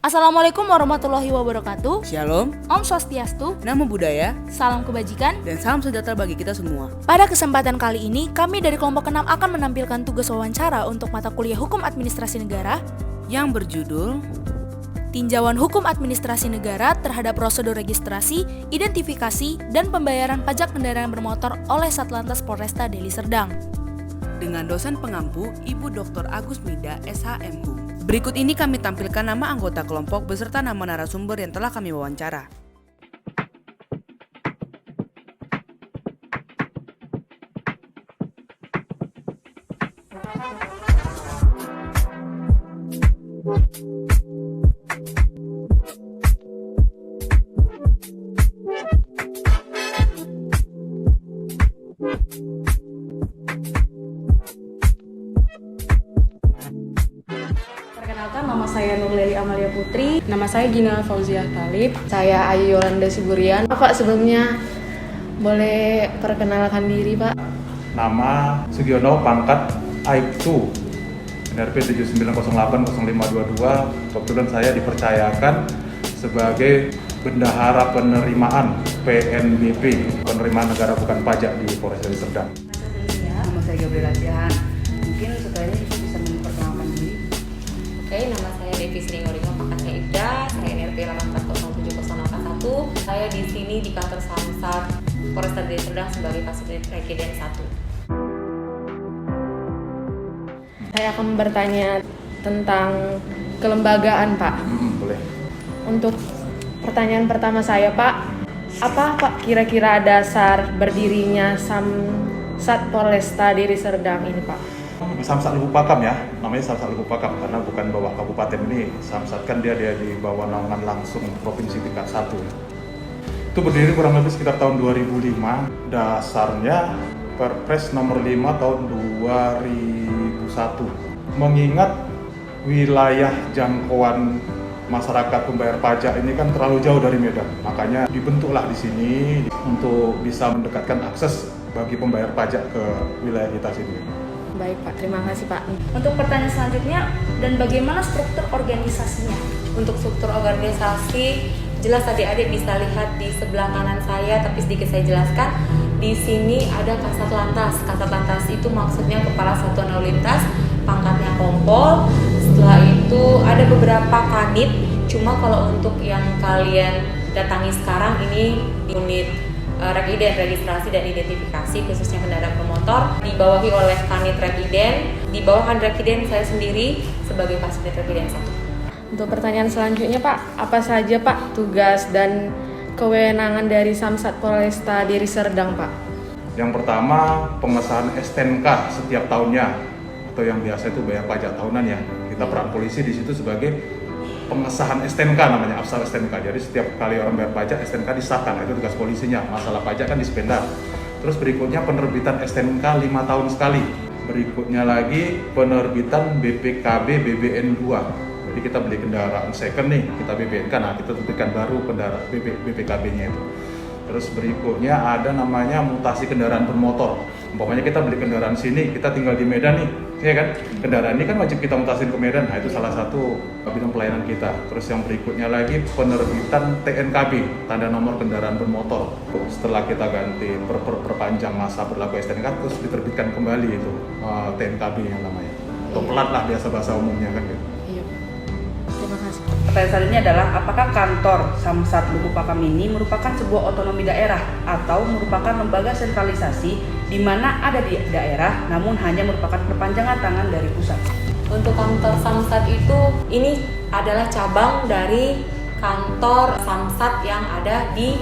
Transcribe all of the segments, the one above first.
Assalamualaikum warahmatullahi wabarakatuh. Shalom, Om Swastiastu, namo buddhaya, salam kebajikan. dan salam sejahtera bagi kita semua. Pada kesempatan kali ini, kami dari kelompok 6 akan menampilkan tugas wawancara untuk mata kuliah Hukum Administrasi Negara Yang berjudul Tinjauan Hukum Administrasi Negara terhadap prosedur registrasi, identifikasi, dan pembayaran pajak kendaraan bermotor oleh Satlantas Polresta Deli Serdang. dengan dosen pengampu Ibu Dr. Agus Mida, SHMU. Berikut ini kami tampilkan nama anggota kelompok beserta nama narasumber yang telah kami wawancara. Perkenalkan, nama saya Nurleli Amalia Putri. Nama saya Gina Fauziah Talib. Saya Ayu Yolanda Siburian. Pak, sebelumnya boleh perkenalkan diri, Pak? Nama Sugiono, pangkat Aibtu, NRP 79080522. Kebetulan saya dipercayakan sebagai Bendahara Penerimaan PNBP, Penerimaan Negara Bukan Pajak di Polres Deli Serdang. Nama saya Gabriela Siahan. Mungkin setelah ini Ibu bisa memperkenalkan diri. Oke, nama saya Devi Sringoringo, pangkat Ibda, saya NRP 84070141. Saya di sini di kantor Samsat Polresta Deli Serdang sebagai Kasubdit Rekiden 1. Saya akan bertanya tentang kelembagaan, Pak. Boleh. Untuk pertanyaan pertama saya, Pak, apa Pak kira-kira dasar berdirinya Samsat Polresta Deli Serdang ini, Pak? Samsat Lubuk Pakam ya, namanya Samsat Lubuk Pakam karena bukan bawah kabupaten ini. Samsat kan dia di bawah naungan langsung provinsi tingkat 1. Itu berdiri kurang lebih sekitar tahun 2005. Dasarnya Perpres nomor 5 tahun 2001. Mengingat wilayah jangkauan masyarakat pembayar pajak ini kan terlalu jauh dari Medan. Makanya dibentuklah di sini untuk bisa mendekatkan akses bagi pembayar pajak ke wilayah kita sini. Baik, Pak. Terima kasih, Pak. Untuk pertanyaan selanjutnya, dan bagaimana struktur organisasinya? Untuk struktur organisasi, jelas adik-adik bisa lihat di sebelah kanan saya, tapi sedikit saya jelaskan. Di sini ada Kasat Lantas. Kasat Lantas itu maksudnya Kepala Satuan Lalu Lintas, pangkatnya Kompol. Setelah itu ada beberapa kanit, cuma kalau untuk yang kalian datangi sekarang ini di unit Rekiden, registrasi dan identifikasi khususnya kendaraan bermotor, dibawahi oleh Kanit Rekiden. Di bawah Kanit Rekiden saya sendiri sebagai Kasubdit Rekiden 1. Untuk pertanyaan selanjutnya, Pak, apa saja Pak tugas dan kewenangan dari Samsat Polresta Deli Serdang, Pak? Yang pertama, pengesahan STNK setiap tahunnya atau yang biasa itu bayar pajak tahunan ya. Kita peran polisi di situ sebagai pengesahan STNK namanya, absal STNK. Jadi setiap kali orang bayar pajak STNK disahkan, itu tugas polisinya. Masalah pajak kan dispendar. Terus berikutnya penerbitan STNK 5 tahun sekali. Berikutnya lagi penerbitan BPKB BBN 2. Jadi kita beli kendaraan second nih, kita BBN kan, nah kita terbitkan baru kendaraan BPKB-nya itu. Terus berikutnya ada namanya mutasi kendaraan bermotor. Umpamanya kita beli kendaraan sini, kita tinggal di Medan nih, ya kan? Kendaraan ini kan wajib kita mutasin ke Medan. Nah, itu salah satu bidang pelayanan kita. Terus yang berikutnya lagi penerbitan TNKB, tanda nomor kendaraan bermotor. Setelah kita ganti perpanjang masa berlaku STNK, terus diterbitkan kembali itu TNKB yang namanya. Atau pelat lah biasa bahasa umumnya kan gitu. Iya, Pak. Terima kasih. Pertanyaan selanjutnya adalah, apakah kantor Samsat Lubuk Pakam ini merupakan sebuah otonomi daerah atau merupakan lembaga sentralisasi di mana ada di daerah namun hanya merupakan perpanjangan tangan dari pusat? Untuk kantor Samsat itu, ini adalah cabang dari kantor Samsat yang ada di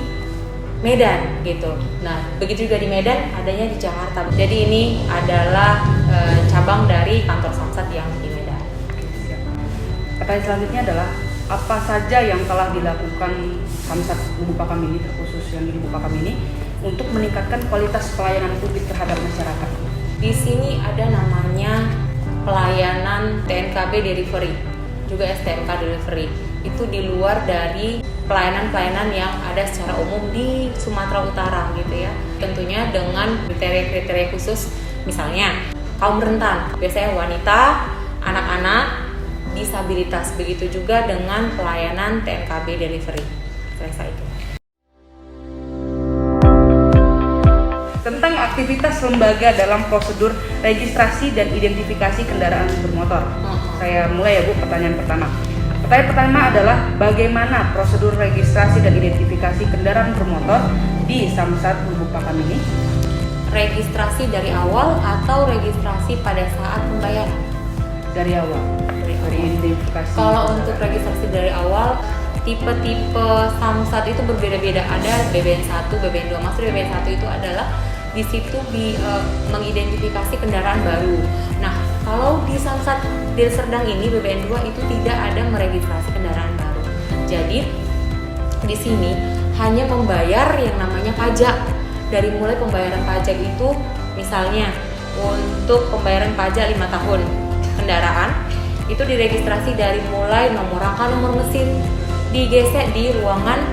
Medan gitu. Nah, begitu juga di Medan, adanya di Jakarta. Jadi ini adalah cabang dari kantor Samsat yang di Medan. Pertanyaan selanjutnya adalah, apa saja yang telah dilakukan Samsat Lubuk Pakam ini, terkhusus yang di Lubuk Pakam ini, untuk meningkatkan kualitas pelayanan publik terhadap masyarakat? Di sini ada namanya pelayanan TNKB delivery, juga STNK delivery. Itu di luar dari pelayanan-pelayanan yang ada secara umum di Sumatera Utara gitu ya. Tentunya dengan kriteria-kriteria khusus, misalnya kaum rentan, biasanya wanita, anak-anak, disabilitas. Begitu juga dengan pelayanan TNKB delivery. Selesai itu. Tentang aktivitas lembaga dalam prosedur registrasi dan identifikasi kendaraan bermotor. Saya mulai ya Bu, pertanyaan pertama. Pertanyaan pertama adalah bagaimana prosedur registrasi dan identifikasi kendaraan bermotor di Samsat Lubuk Pakam ini? Registrasi dari awal atau registrasi pada saat pembayaran? Dari awal. Dari identifikasi. Kalau untuk registrasi dari awal, tipe-tipe Samsat itu berbeda-beda. Ada BBN 1, BBN 2. Maksud BBN 1 itu adalah di situ mengidentifikasi kendaraan baru. Nah, kalau di Samsat Deli Serdang ini BBN 2 itu tidak ada meregistrasi kendaraan baru. Jadi di sini hanya membayar yang namanya pajak. Dari mulai pembayaran pajak itu, misalnya untuk pembayaran pajak 5 tahun kendaraan itu diregistrasi dari mulai nomor rangka, nomor mesin, digesek di ruangan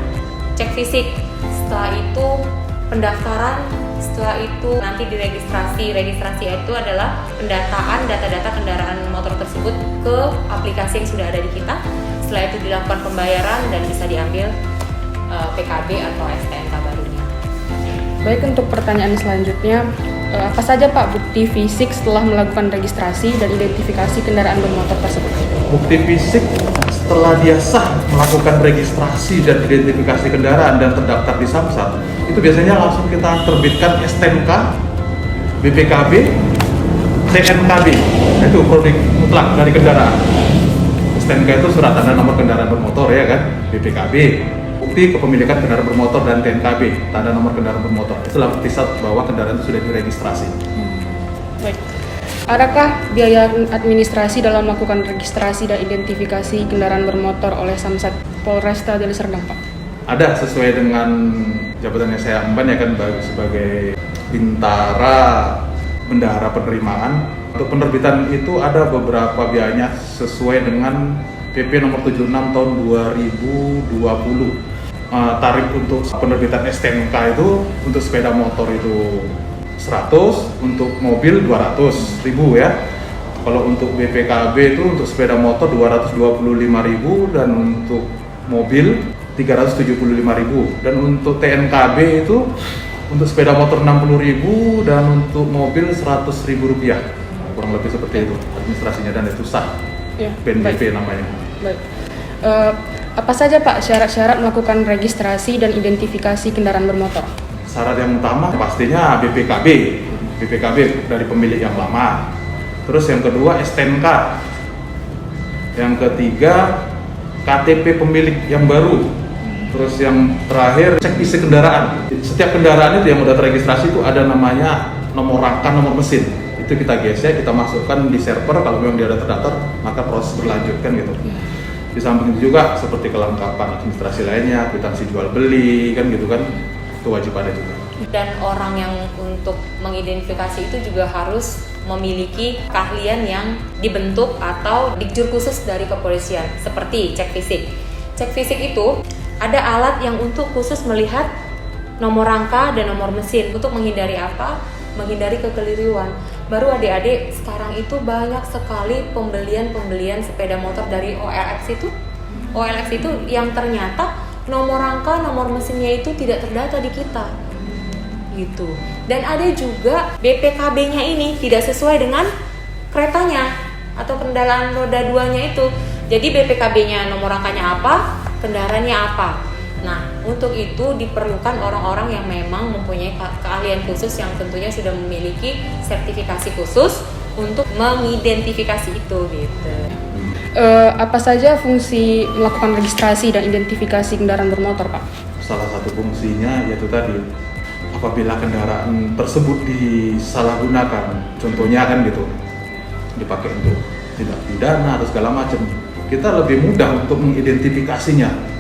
cek fisik. Setelah itu pendaftaran, setelah itu nanti diregistrasi. Registrasi itu adalah pendataan data-data kendaraan motor tersebut ke aplikasi yang sudah ada di kita. Setelah itu dilakukan pembayaran dan bisa diambil PKB atau STNK barunya. Baik, untuk pertanyaan selanjutnya, apa saja Pak bukti fisik setelah melakukan registrasi dan identifikasi kendaraan bermotor tersebut? Bukti fisik setelah dia sah melakukan registrasi dan identifikasi kendaraan dan terdaftar di Samsat, itu biasanya langsung kita terbitkan STNK, BPKB, TNKB, itu produk mutlak dari kendaraan. STNK itu surat tanda nomor kendaraan bermotor ya kan, BPKB, bukti kepemilikan kendaraan bermotor, dan TNKB, tanda nomor kendaraan bermotor. Itulah bukti bahwa kendaraan itu sudah diregistrasi. Baik. Adakah biaya administrasi dalam melakukan registrasi dan identifikasi kendaraan bermotor oleh Samsat Polresta Deli Serdang, Pak? Ada, sesuai dengan jabatan yang saya emban ya kan, sebagai Bintara Bendahara Penerimaan. Untuk penerbitan itu ada beberapa biayanya sesuai dengan PP nomor 76 tahun 2020. Tarif untuk penerbitan STNK itu untuk sepeda motor itu 100, untuk mobil 200.000 ya. Kalau untuk BPKB itu untuk sepeda motor 225.000 dan untuk mobil 375.000, dan untuk TNKB itu untuk sepeda motor 60.000 dan untuk mobil 100.000 rupiah. Kurang lebih seperti itu administrasinya, dan itu sah. Ya, PNBP namanya. Baik. Apa saja Pak syarat-syarat melakukan registrasi dan identifikasi kendaraan bermotor? Syarat yang utama pastinya BPKB dari pemilik yang lama. Terus yang kedua STNK. Yang ketiga KTP pemilik yang baru. Terus yang terakhir cek isi kendaraan. Setiap kendaraan itu yang udah terregistrasi itu ada namanya nomor rangka, nomor mesin. Itu kita gesek, kita masukkan di server. Kalau memang dia ada terdaftar, maka proses berlanjut kan gitu. Di samping itu juga seperti kelengkapan administrasi lainnya, kwitansi jual beli kan gitu kan. Itu wajib ada juga. Dan orang yang untuk mengidentifikasi itu juga harus memiliki keahlian yang dibentuk atau dikjur khusus dari kepolisian, seperti cek fisik. Cek fisik itu ada alat yang untuk khusus melihat nomor rangka dan nomor mesin. Untuk menghindari apa? Menghindari kekeliruan. Baru adik-adik sekarang itu banyak sekali pembelian sepeda motor dari OLX itu. OLX itu yang ternyata nomor rangka, nomor mesinnya itu tidak terdata di kita. Gitu. Dan ada juga BPKB-nya ini tidak sesuai dengan keretanya atau kendaraan roda 2-nya itu. Jadi BPKB-nya nomor rangkanya apa, kendaraannya apa. Nah, untuk itu diperlukan orang-orang yang memang mempunyai keahlian khusus yang tentunya sudah memiliki sertifikasi khusus untuk mengidentifikasi itu gitu. Apa saja fungsi melakukan registrasi dan identifikasi kendaraan bermotor, Pak? Salah satu fungsinya yaitu tadi, apabila kendaraan tersebut disalahgunakan, contohnya kan gitu, dipakai untuk tindak pidana atau segala macam, kita lebih mudah untuk mengidentifikasinya,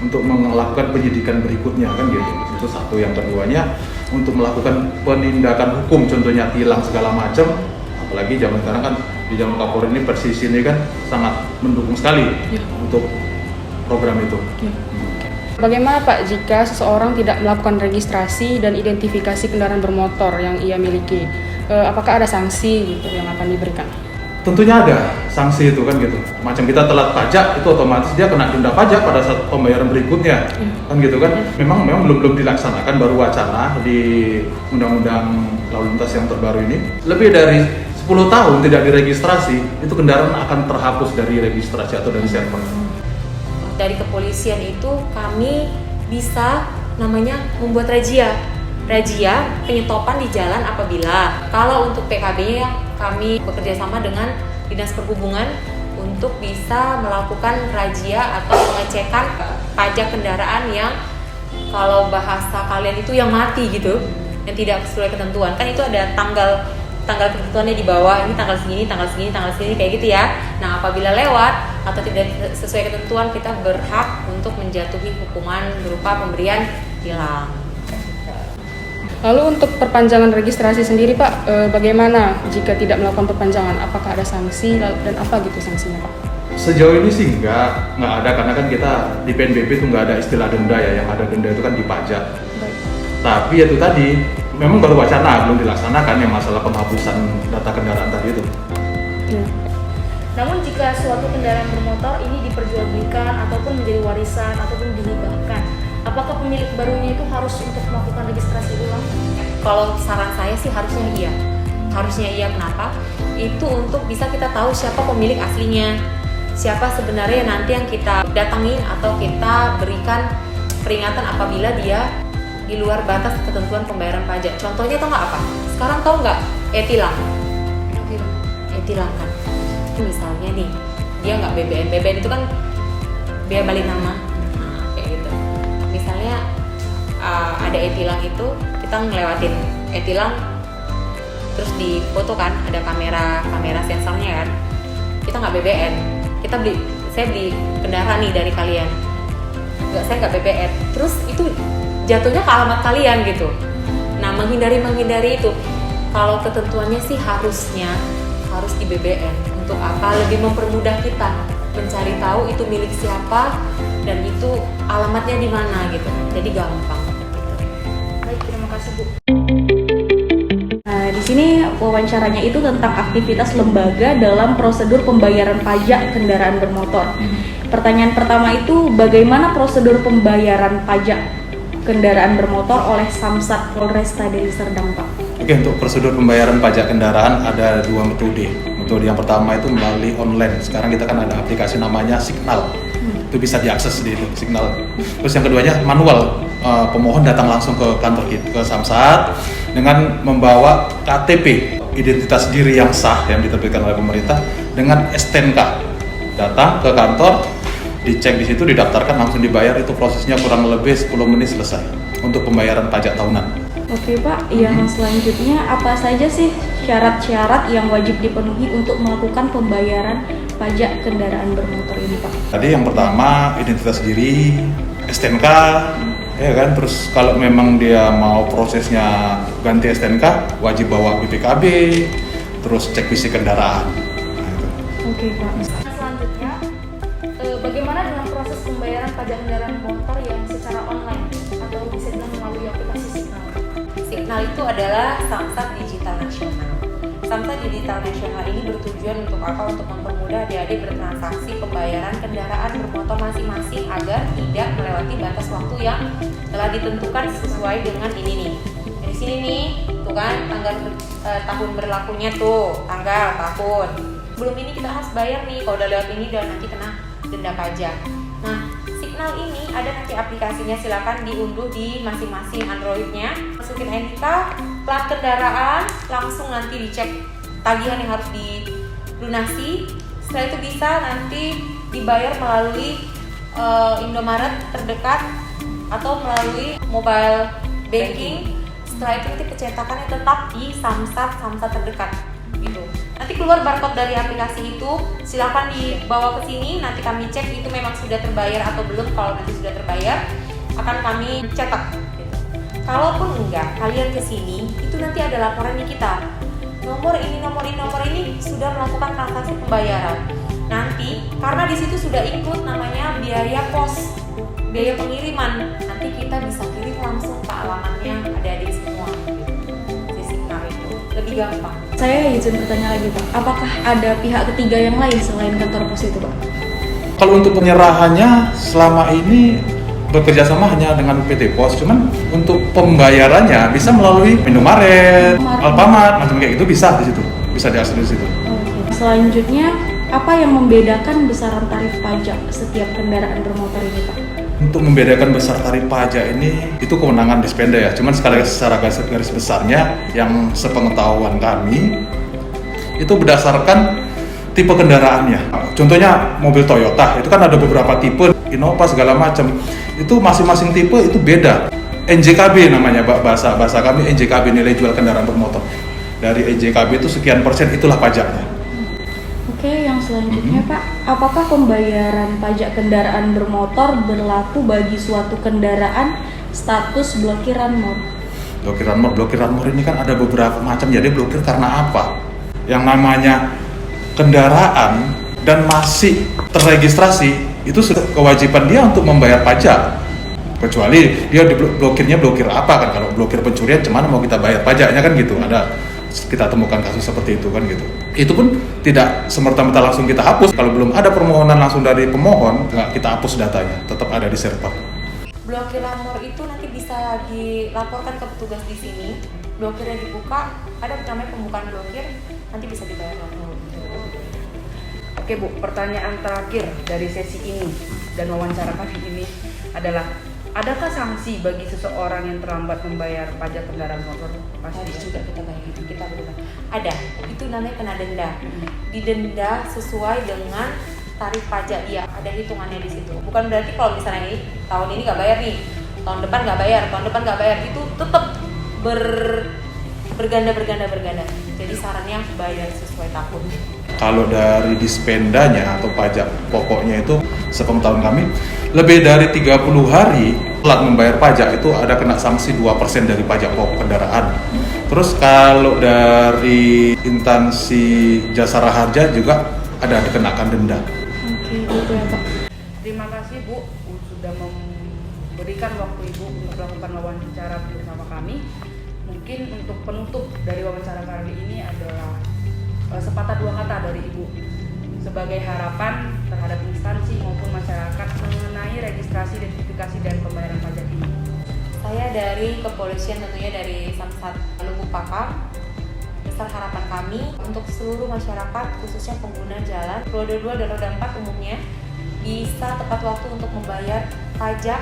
untuk melakukan penyidikan berikutnya kan gitu. Itu satu. Yang keduanya untuk melakukan penindakan hukum, contohnya tilang segala macam. Apalagi zaman sekarang kan, di zaman Kapolri ini Persisi ini kan sangat mendukung sekali untuk program itu. Bagaimana Pak jika seseorang tidak melakukan registrasi dan identifikasi kendaraan bermotor yang ia miliki? Apakah ada sanksi gitu yang akan diberikan? Tentunya ada sanksi itu kan gitu. Macam kita telat pajak itu otomatis dia kena denda pajak pada saat pembayaran berikutnya. Kan gitu kan. Memang belum dilaksanakan, baru wacana di Undang-Undang Lalu Lintas yang terbaru ini. Lebih dari 10 tahun tidak diregistrasi, itu kendaraan akan terhapus dari registrasi atau dari server. Dari kepolisian itu kami bisa namanya membuat razia penyetopan di jalan apabila kalau untuk PKB-nya kami bekerja sama dengan Dinas Perhubungan untuk bisa melakukan razia atau pengecekan pajak kendaraan yang kalau bahasa kalian itu yang mati gitu, yang tidak sesuai ketentuan. Kan itu ada tanggal ketentuannya di bawah, ini tanggal segini kayak gitu ya. Nah, apabila lewat atau tidak sesuai ketentuan, kita berhak untuk menjatuhi hukuman berupa pemberian tilang. Lalu untuk perpanjangan registrasi sendiri Pak, bagaimana jika tidak melakukan perpanjangan? Apakah ada sanksi dan apa gitu sanksinya Pak? Sejauh ini sih nggak ada, karena kan kita di PNBP itu nggak ada istilah denda ya, yang ada denda itu kan di pajak. Baik. Tapi itu tadi memang baru wacana, belum dilaksanakan yang masalah penghapusan data kendaraan tadi itu. Namun jika suatu kendaraan bermotor ini diperjualbelikan ataupun menjadi warisan ataupun dihibahkan, apakah pemilik barunya itu harus untuk melakukan registrasi ulang? Kalau saran saya sih harusnya iya. Harusnya iya, kenapa? Itu untuk bisa kita tahu siapa pemilik aslinya. Siapa sebenarnya nanti yang kita datangin atau kita berikan peringatan apabila dia di luar batas ketentuan pembayaran pajak. Contohnya tau nggak apa? Sekarang tau nggak e-tilang? E-tilang kan? Misalnya nih, dia nggak BBM itu kan biaya balik nama. Nah, kayak gitu. Misalnya ada e-tilang itu, kita ngelewatin e-tilang terus difoto kan, ada kamera sensornya kan. Kita nggak BBM, saya beli kendaraan nih dari kalian. Saya nggak BBM. Terus itu jatuhnya ke alamat kalian gitu. Nah, menghindari itu. Kalau ketentuannya sih harusnya harus di BBM. Untuk apa? Lebih mempermudah kita mencari tahu itu milik siapa dan itu alamatnya di mana gitu. Jadi gampang. Baik, terima kasih Bu. Nah, di sini wawancaranya itu tentang aktivitas lembaga dalam prosedur pembayaran pajak kendaraan bermotor. Pertanyaan pertama itu bagaimana prosedur pembayaran pajak kendaraan bermotor oleh Samsat Polresta Deli Serdang, Pak? Oke, untuk prosedur pembayaran pajak kendaraan ada 2 metode. Metode yang pertama itu melalui online. Sekarang kita kan ada aplikasi namanya Signal. Itu bisa diakses di Signal. Terus yang keduanya manual. Pemohon datang langsung ke kantor kita, ke Samsat dengan membawa KTP, identitas diri yang sah yang diterbitkan oleh pemerintah dengan STNK. Datang ke kantor, dicek di situ, didaftarkan, langsung dibayar. Itu prosesnya kurang lebih 10 menit selesai untuk pembayaran pajak tahunan. Oke Pak, yang selanjutnya apa saja sih syarat-syarat yang wajib dipenuhi untuk melakukan pembayaran pajak kendaraan bermotor ini Pak? Tadi yang pertama identitas diri, STNK, ya kan. Terus kalau memang dia mau prosesnya ganti STNK, wajib bawa BPKB, terus cek fisik kendaraan. Nah, itu. Oke Pak. Selanjutnya, bagaimana dengan proses pembayaran pajak kendaraan motor yang secara online atau bisa dibilang melalui aplikasi Signal? Signal itu adalah Samsat Digital Nasional. Samsat Digital Nasional ini bertujuan untuk apa? Untuk mempermudah adik-adik bertransaksi pembayaran kendaraan bermotor masing-masing agar tidak melewati batas waktu yang telah ditentukan sesuai dengan ini nih. Di sini nih, tuh kan tanggal tahun berlakunya tuh, tanggal tahun. Sebelum ini kita harus bayar nih, kalau udah lewat ini udah nanti kena denda pajak. Nah, Signal ini ada nanti aplikasinya, silakan diunduh di masing-masing Androidnya. Masukin NIK, plat kendaraan, langsung nanti dicek tagihan yang harus dilunasi. Setelah itu bisa nanti dibayar melalui Indomaret terdekat atau melalui mobile banking. Setelah itu nanti pencetakannya tetap di Samsat terdekat gitu. Nanti keluar barcode dari aplikasi itu, silakan dibawa ke sini, nanti kami cek itu memang sudah terbayar atau belum. Kalau nanti sudah terbayar, akan kami cetak gitu. Kalaupun enggak, kalian ke sini, itu nanti ada laporan di kita. Nomor ini sudah melakukan transaksi pembayaran. Nanti karena di situ sudah include namanya biaya pos, biaya pengiriman, nanti kita bisa kirim langsung ke alamatnya adik-adik semua. Di Signal itu lebih gampang. Saya izin bertanya lagi Pak, apakah ada pihak ketiga yang lain selain kantor pos itu Pak? Kalau untuk penyerahannya selama ini bekerja sama hanya dengan PT Pos, cuman untuk pembayarannya bisa melalui Indomaret, Alfamart, macam kayak gitu bisa di situ, bisa diakses di situ. Oke. Selanjutnya, apa yang membedakan besaran tarif pajak setiap kendaraan bermotor ini Pak? Untuk membedakan besar tarif pajak ini itu kewenangan Dispenda ya. Cuman sekali secara garis besarnya yang sepengetahuan kami itu berdasarkan tipe kendaraannya. Contohnya mobil Toyota itu kan ada beberapa tipe, Innova segala macam. Itu masing-masing tipe itu beda. NJKB namanya bahasa kami, NJKB, nilai jual kendaraan bermotor. Dari NJKB itu sekian persen, itulah pajaknya. Oke, yang selanjutnya Pak, apakah pembayaran pajak kendaraan bermotor berlaku bagi suatu kendaraan status blokiran MOR? Blokiran MOR ini kan ada beberapa macam. Jadi blokir karena apa? Yang namanya kendaraan dan masih terregistrasi itu sudah kewajiban dia untuk membayar pajak, kecuali dia blokirnya blokir apa kan. Kalau blokir pencurian cuman mau kita bayar pajaknya kan gitu, ada kita temukan kasus seperti itu kan gitu. Itu pun tidak semerta-merta langsung kita hapus. Kalau belum ada permohonan langsung dari pemohon, nggak kita hapus datanya, tetap ada di server. Blokiran MOR itu nanti bisa dilaporkan ke petugas di sini. Blokirnya dibuka, ada namanya pembukaan blokir, nanti bisa dibayar langsung. Oke Bu, pertanyaan terakhir dari sesi ini dan wawancara kali ini adalah, adakah sanksi bagi seseorang yang terlambat membayar pajak kendaraan motor? Pasti juga kita bayar, kita berikan. Ada, itu namanya kena denda. Didenda sesuai dengan tarif pajak dia, ada hitungannya di situ. Bukan berarti kalau misalnya ini tahun ini nggak bayar nih, tahun depan nggak bayar, itu tetap berganda. Jadi sarannya bayar sesuai tahun. Kalau dari dispendanya atau pajak pokoknya itu sepengetahuan kami lebih dari 30 hari telat membayar pajak itu ada kena sanksi 2% dari pajak pokok kendaraan. Terus kalau dari instansi jasara harja juga ada dikenakan denda. Oke, gitu ya Pak. Terima kasih Bu sudah memberikan waktu Ibu untuk melakukan wawancara bersama kami. Mungkin untuk penutup dari wawancara kali ini adalah sepatah dua kata dari Ibu sebagai harapan terhadap instansi maupun masyarakat mengenai registrasi, identifikasi, dan pembayaran pajak ini. Saya dari kepolisian, tentunya dari Samsat Lubuk Pakam. Besar harapan kami untuk seluruh masyarakat, khususnya pengguna jalan roda 2 dan roda 4 umumnya, bisa tepat waktu untuk membayar pajak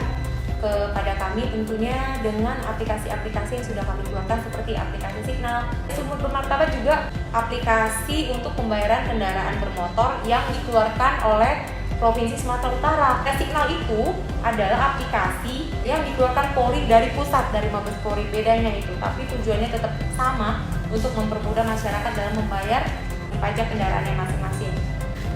kepada kami, tentunya dengan aplikasi-aplikasi yang sudah kami keluarkan seperti aplikasi Signal. Sumur bermartabat juga aplikasi untuk pembayaran kendaraan bermotor yang dikeluarkan oleh Provinsi Sumatera Utara. Nah, Signal itu adalah aplikasi yang dikeluarkan Polri dari pusat, dari Mabes Polri. Bedanya itu, tapi tujuannya tetap sama, untuk mempermudah masyarakat dalam membayar pajak kendaraannya masing-masing.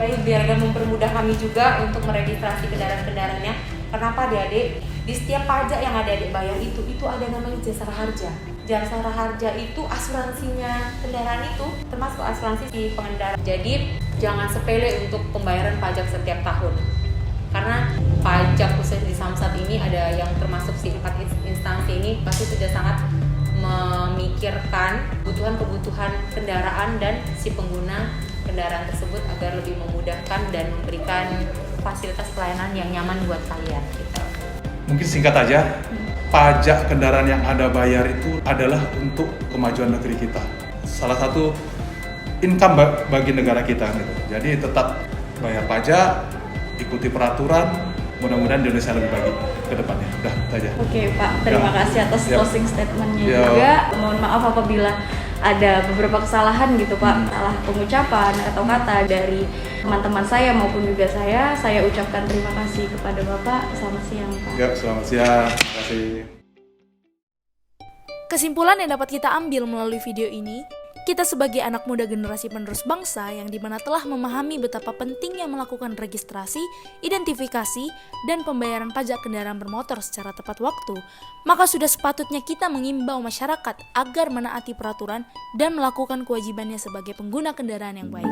Baik, biar mempermudah kami juga untuk meregistrasi kendaraan-kendaraannya. Kenapa adik-adik? Di setiap pajak yang adik-adik bayar itu ada namanya jasara harja. Jasara harja itu asuransinya kendaraan itu, termasuk asuransi si pengendara. Jadi jangan sepele untuk pembayaran pajak setiap tahun. Karena pajak khusus di Samsat ini ada yang termasuk si 4 instansi ini pasti sudah sangat memikirkan kebutuhan kendaraan dan si pengguna kendaraan tersebut agar lebih memudahkan dan memberikan fasilitas pelayanan yang nyaman buat kalian gitu. Mungkin singkat aja, pajak kendaraan yang Anda bayar itu adalah untuk kemajuan negeri kita. Salah satu income bagi negara kita gitu. Jadi tetap bayar pajak, ikuti peraturan, mudah-mudahan Indonesia lebih baik ke depannya. Udah, itu aja. Oke Pak, terima kasih atas closing statementnya juga. Mohon maaf apabila ada beberapa kesalahan gitu Pak, salah pengucapan atau kata dari teman-teman saya maupun juga saya ucapkan terima kasih kepada Bapak. Selamat siang Pak. Ya, selamat siang. Terima kasih. Kesimpulan yang dapat kita ambil melalui video ini, kita sebagai anak muda generasi penerus bangsa yang dimana telah memahami betapa pentingnya melakukan registrasi, identifikasi, dan pembayaran pajak kendaraan bermotor secara tepat waktu, maka sudah sepatutnya kita mengimbau masyarakat agar menaati peraturan dan melakukan kewajibannya sebagai pengguna kendaraan yang baik.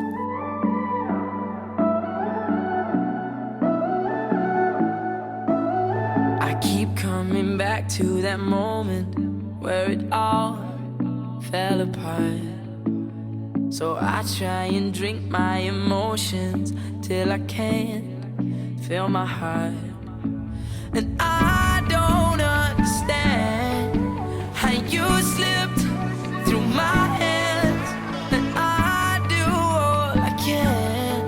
I keep coming back to that moment where it all fell apart. So I try and drink my emotions till I can't feel my heart. And I don't understand how you slipped through my hands. And I do all I can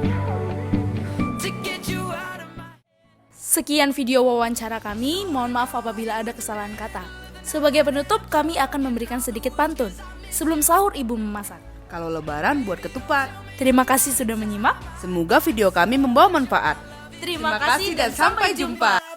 to get you out of my... Sekian video wawancara kami, mohon maaf apabila ada kesalahan kata. Sebagai penutup, kami akan memberikan sedikit pantun. Sebelum sahur ibu memasak. Kalau lebaran buat ketupat. Terima kasih sudah menyimak. Semoga video kami membawa manfaat. Terima kasih dan sampai jumpa.